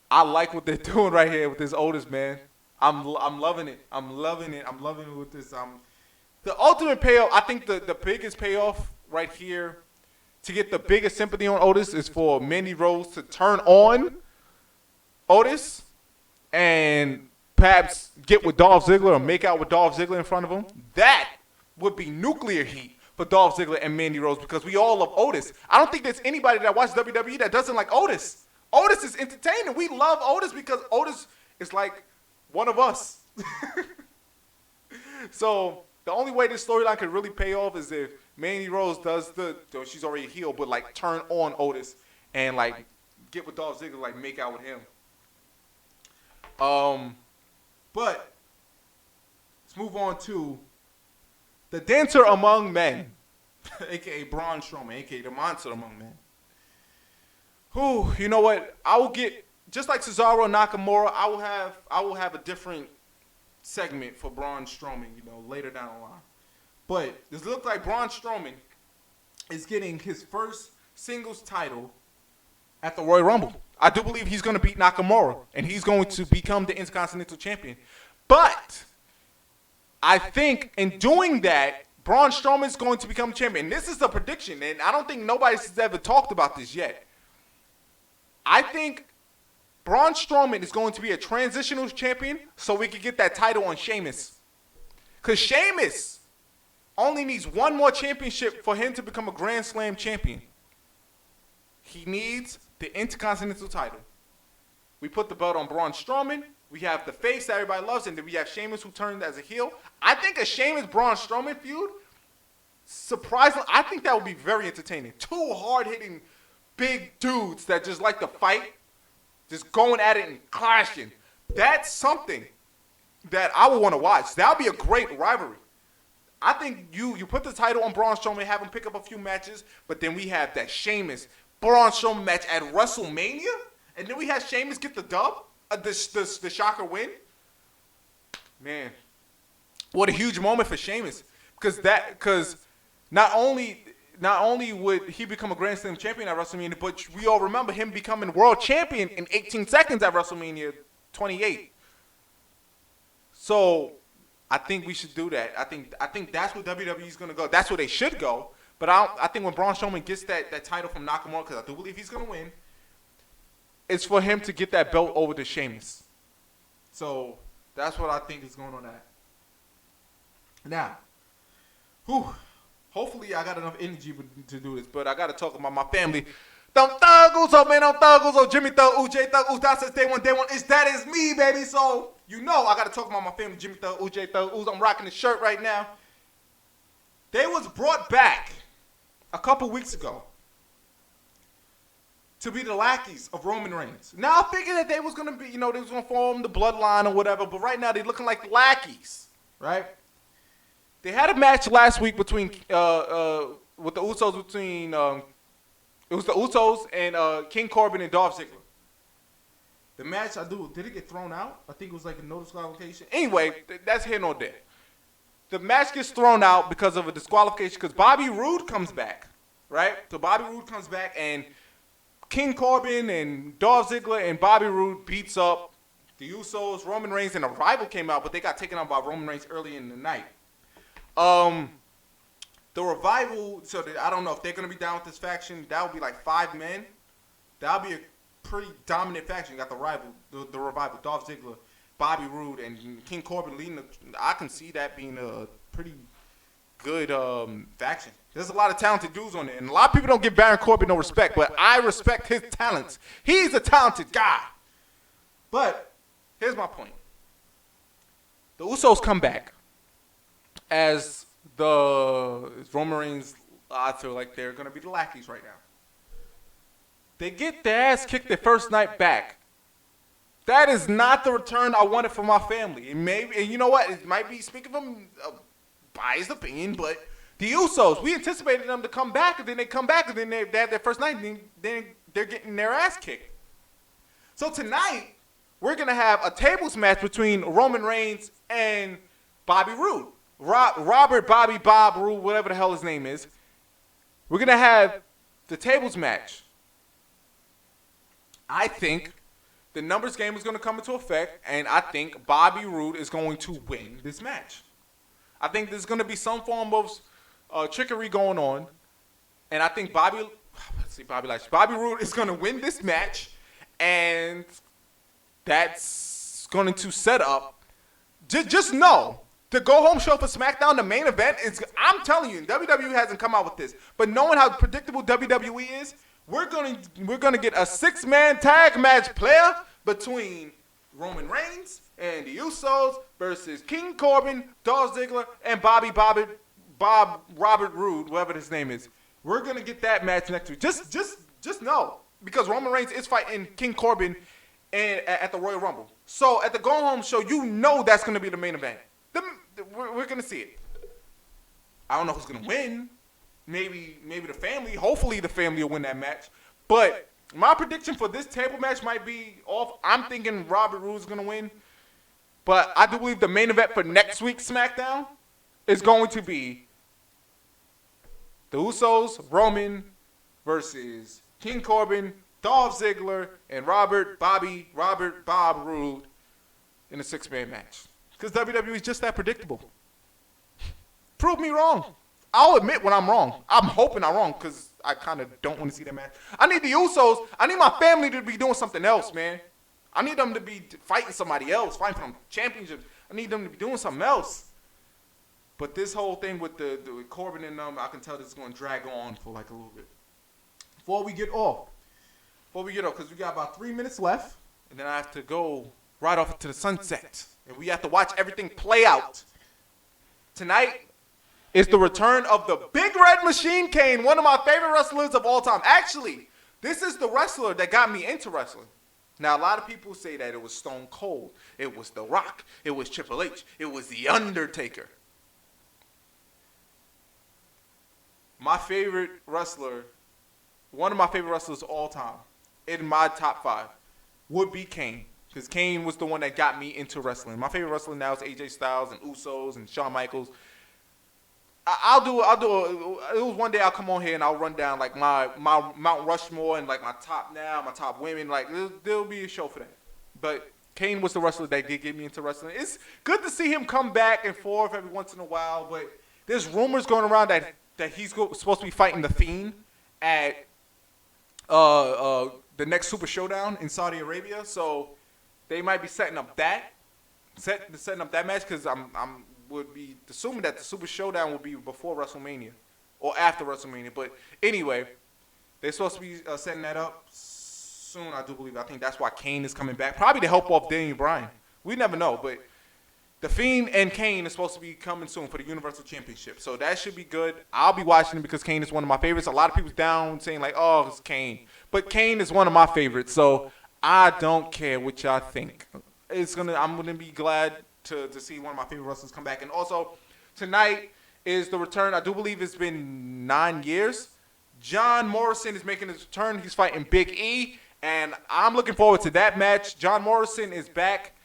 I like what they're doing right here with this Otis, man. I'm loving it. I'm loving it with this. The ultimate payoff, I think the biggest payoff right here to get the biggest sympathy on Otis is for Mandy Rose to turn on Otis and perhaps get with Dolph Ziggler or make out with Dolph Ziggler in front of him. That would be nuclear heat for Dolph Ziggler and Mandy Rose, because we all love Otis. I don't think there's anybody that watches WWE that doesn't like Otis. Otis is entertaining. We love Otis because Otis is like one of us. So the only way this storyline could really pay off is if Mandy Rose does she's already healed, but like turn on Otis and like get with Dolph Ziggler, like make out with him. But let's move on to the dancer among men, aka Braun Strowman, aka the monster among men. Who, you know what? I will get, just like Cesaro and Nakamura, I will have a different segment for Braun Strowman, later down the line. But this looks like Braun Strowman is getting his first singles title at the Royal Rumble. I do believe he's going to beat Nakamura, and he's going to become the Intercontinental Champion. But I think in doing that, Braun Strowman is going to become champion. This is a prediction, and I don't think nobody's ever talked about this yet. I think Braun Strowman is going to be a transitional champion so we can get that title on Sheamus. Because Sheamus only needs one more championship for him to become a Grand Slam champion. He needs the Intercontinental title. We put the belt on Braun Strowman. We have the face that everybody loves, and then we have Sheamus, who turned as a heel. I think a Sheamus-Braun Strowman feud, surprisingly, I think that would be very entertaining. Two hard-hitting big dudes that just like to fight, just going at it and clashing. That's something that I would want to watch. That would be a great rivalry. I think you put the title on Braun Strowman, have him pick up a few matches, but then we have that Sheamus-Braun Strowman match at WrestleMania, and then we have Sheamus get the dub, the shocker win. Man, what a huge moment for Sheamus, because not only would he become a Grand Slam champion at WrestleMania, but we all remember him becoming world champion in 18 seconds at WrestleMania 28. So I think we should do that. I think that's where WWE is going to go. That's where they should go. But I think when Braun Strowman gets that title from Nakamura, because I do believe he's going to win, it's for him to get that belt over to Sheamus. So that's what I think is going on that. Now, hopefully I got enough energy to do this, but I got to talk about my family. Them thuggles up, man. Them thuggles up. Jimmy Thug, UJ Thug, Ooh, that says day one. That is me, baby. So, I got to talk about my family. Jimmy Thug, UJ Thug, Ooh. I'm rocking the shirt right now. They was brought back a couple weeks ago to be the lackeys of Roman Reigns. Now, I figured that they was going to be, they was going to form the bloodline or whatever, but right now they're looking like lackeys, right? They had a match last week between with the Usos it was the Usos and King Corbin and Dolph Ziggler. The match, did it get thrown out? I think it was like a no disqualification. Anyway, that's here nor there. The match gets thrown out because of a disqualification because Bobby Roode comes back, right? So Bobby Roode comes back and King Corbin and Dolph Ziggler and Bobby Roode beats up the Usos. Roman Reigns and a rival came out, but they got taken out by Roman Reigns early in the night. The Revival, I don't know if they're going to be down with this faction. That would be like 5 men. That would be a pretty dominant faction. You got the Revival, Dolph Ziggler, Bobby Roode, and King Corbin leading. I can see that being a pretty good faction. There's a lot of talented dudes on it, and a lot of people don't give Baron Corbin no respect, but I respect his talents. He's a talented guy. But here's my point. The Usos come back as the Roman Reigns. I feel like they're going to be the lackeys right now. They get their ass kicked their first night back. That is not the return I wanted for my family. And maybe, and you know what? It might be speaking from a biased opinion, but the Usos, we anticipated them to come back, and then they come back, and then they have their first night, and then they're getting their ass kicked. So tonight, we're going to have a tables match between Roman Reigns and Bobby Roode. Robert Bobby Bob Roode, whatever the hell his name is. We're going to have the tables match. I think the numbers game is going to come into effect, and I think Bobby Roode is going to win this match. I think there's going to be some form of trickery going on, and I think Bobby Roode is going to win this match, and that's going to set up. Just know. The go-home show for SmackDown, the main event, I'm telling you, WWE hasn't come out with this. But knowing how predictable WWE is, we're gonna get a 6-man tag match player between Roman Reigns and the Usos versus King Corbin, Dolph Ziggler, and Robert Roode, whatever his name is. We're gonna get that match next week. Just know, because Roman Reigns is fighting King Corbin at the Royal Rumble. So at the go-home show, you know that's gonna be the main event. We're going to see it. I don't know who's going to win. Maybe the family. Hopefully the family will win that match. But my prediction for this table match might be off. I'm thinking Robert Roode is going to win. But I do believe the main event for next week's SmackDown is going to be the Usos, Roman versus King Corbin, Dolph Ziggler, and Robert Bob Roode in a 6-man match. Because WWE is just that predictable. Prove me wrong. I'll admit when I'm wrong. I'm hoping I'm wrong because I kind of don't want to see that match. I need the Usos. I need my family to be doing something else, man. I need them to be fighting somebody else, fighting for championships. I need them to be doing something else. But this whole thing with the Corbin and them, I can tell this is going to drag on for like a little bit. Before we get off, because we got about 3 minutes left, and then I have to go right off into the sunset. And we have to watch everything play out. Tonight is the return of the Big Red Machine Kane, one of my favorite wrestlers of all time. Actually, this is the wrestler that got me into wrestling. Now, a lot of people say that it was Stone Cold, it was The Rock, it was Triple H, it was The Undertaker. My favorite wrestler, one of my favorite wrestlers of all time, in my top 5, would be Kane. Because Kane was the one that got me into wrestling. My favorite wrestler now is AJ Styles and Usos and Shawn Michaels. It was one day I'll come on here and I'll run down like my Mount Rushmore and like my top women. Like there'll be a show for that. But Kane was the wrestler that did get me into wrestling. It's good to see him come back and forth every once in a while. But there's rumors going around that he's supposed to be fighting the Fiend at the next Super Showdown in Saudi Arabia. So they might be setting up that match because I'm would be assuming that the Super Showdown will be before WrestleMania or after WrestleMania. But anyway, they're supposed to be setting that up soon. I do believe. I think that's why Kane is coming back, probably to help off Daniel Bryan. We never know, but the Fiend and Kane is supposed to be coming soon for the Universal Championship. So that should be good. I'll be watching it because Kane is one of my favorites. A lot of people's down saying like, oh, it's Kane, but Kane is one of my favorites. So I don't care what y'all think. I'm gonna be glad to see one of my favorite wrestlers come back. And also, tonight is the return. I do believe it's been 9 years. John Morrison is making his return. He's fighting Big E, and I'm looking forward to that match. John Morrison is back.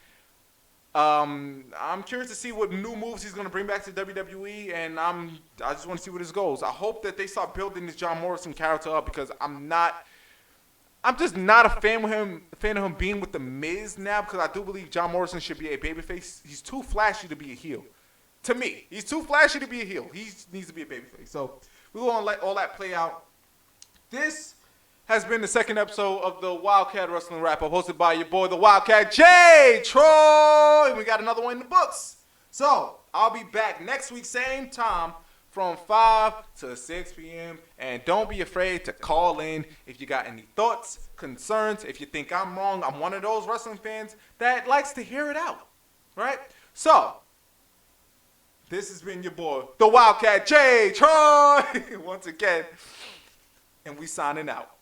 I'm curious to see what new moves he's gonna bring back to WWE, and I just want to see where this goes. I hope that they start building this John Morrison character up because I'm just not a fan of him being with the Miz now because I do believe John Morrison should be a babyface. He's too flashy to be a heel. To me, he's too flashy to be a heel. He needs to be a babyface. So we're gonna let all that play out. This has been the second episode of the WildKat Wrestling Wrap-Up, hosted by your boy, the WildKat J. Troy. We got another one in the books. So, I'll be back next week, same time, from 5 to 6 p.m. And don't be afraid to call in if you got any thoughts, concerns. If you think I'm wrong, I'm one of those wrestling fans that likes to hear it out, right? So, this has been your boy, the WildKat J. Troy, once again. And we signing out.